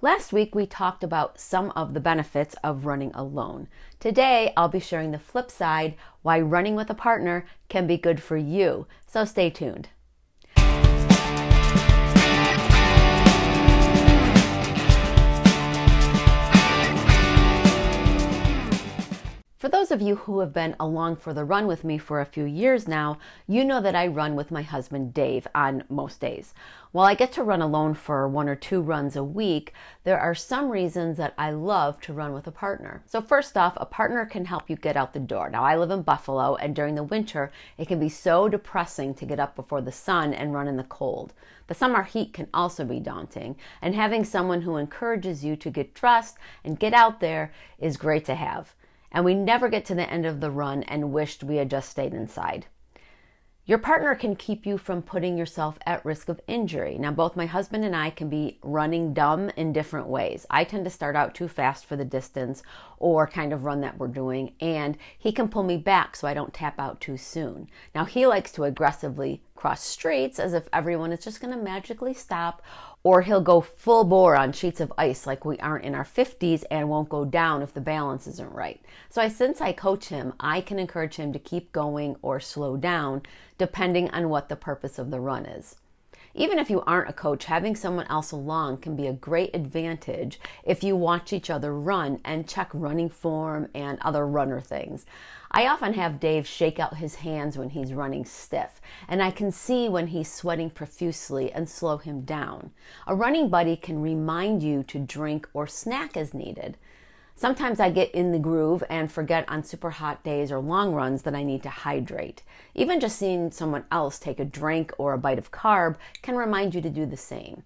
Last week, we talked about some of the benefits of running alone. Today, I'll be sharing the flip side, why running with a partner can be good for you. So stay tuned. For those of you who have been along for the run with me for a few years now, you know that I run with my husband Dave on most days. While I get to run alone for 1 or 2 runs a week, there are some reasons that I love to run with a partner. So first off, a partner can help you get out the door. Now, I live in Buffalo, and during the winter, it can be so depressing to get up before the sun and run in the cold. The summer heat can also be daunting, and having someone who encourages you to get dressed and get out there is great to have. And we never get to the end of the run and wished we had just stayed inside. Your partner can keep you from putting yourself at risk of injury. Now, both my husband and I can be running dumb in different ways. I tend to start out too fast for the distance or kind of run that we're doing, and he can pull me back so I don't tap out too soon. Now, he likes to aggressively cross streets as if everyone is just going to magically stop, or he'll go full bore on sheets of ice like we aren't in our 50s and won't go down if the balance isn't right. So since I coach him, I can encourage him to keep going or slow down depending on what the purpose of the run is. Even if you aren't a coach, having someone else along can be a great advantage if you watch each other run and check running form and other runner things. I often have Dave shake out his hands when he's running stiff, and I can see when he's sweating profusely and slow him down. A running buddy can remind you to drink or snack as needed. Sometimes I get in the groove and forget on super hot days or long runs that I need to hydrate. Even just seeing someone else take a drink or a bite of carb can remind you to do the same.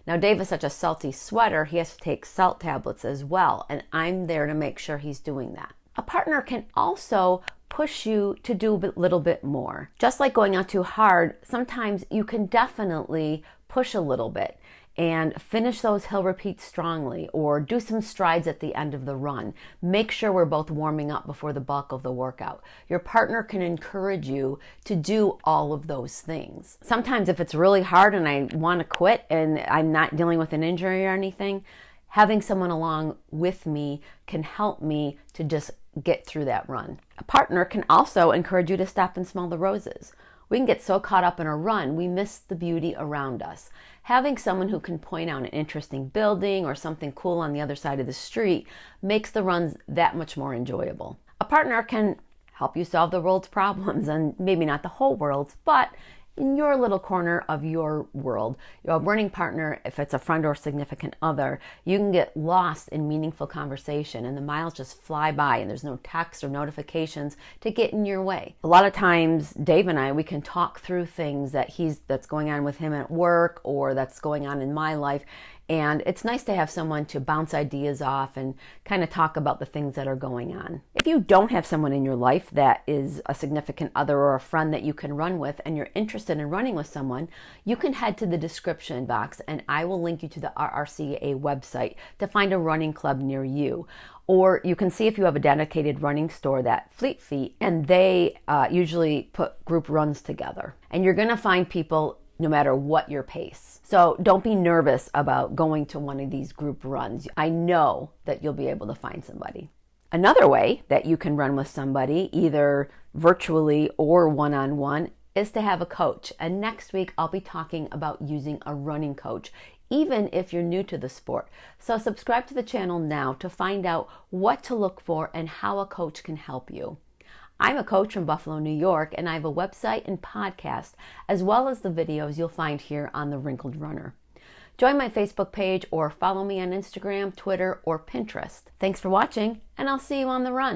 Now, Dave is such a salty sweater, he has to take salt tablets as well, and I'm there to make sure he's doing that. A partner can also push you to do a little bit more. Just like going out too hard, sometimes you can definitely push a little bit and finish those hill repeats strongly, or do some strides at the end of the run. Make sure we're both warming up before the bulk of the workout. Your partner can encourage you to do all of those things. Sometimes if it's really hard and I want to quit and I'm not dealing with an injury or anything, having someone along with me can help me to just get through that run. A partner can also encourage you to stop and smell the roses. We can get so caught up in a run, we miss the beauty around us. Having someone who can point out an interesting building or something cool on the other side of the street makes the runs that much more enjoyable. A partner can help you solve the world's problems, and maybe not the whole world's, but in your little corner of your world. Your running partner, if it's a friend or significant other, you can get lost in meaningful conversation and the miles just fly by and there's no texts or notifications to get in your way. A lot of times, Dave and I, we can talk through things that's going on with him at work or that's going on in my life. And it's nice to have someone to bounce ideas off and kind of talk about the things that are going on. If you don't have someone in your life that is a significant other or a friend that you can run with and you're interested in running with someone, you can head to the description box and I will link you to the RRCA website to find a running club near you. Or you can see if you have a dedicated running store, that Fleet Feet, and they usually put group runs together. And you're going to find people no matter what your pace. So don't be nervous about going to one of these group runs. I know that you'll be able to find somebody. Another way that you can run with somebody, either virtually or one-on-one, is to have a coach. And next week, I'll be talking about using a running coach, even if you're new to the sport. So subscribe to the channel now to find out what to look for and how a coach can help you. I'm a coach from Buffalo, New York, and I have a website and podcast, as well as the videos you'll find here on the Wrinkled Runner. Join my Facebook page or follow me on Instagram, Twitter, or Pinterest. Thanks for watching, and I'll see you on the run.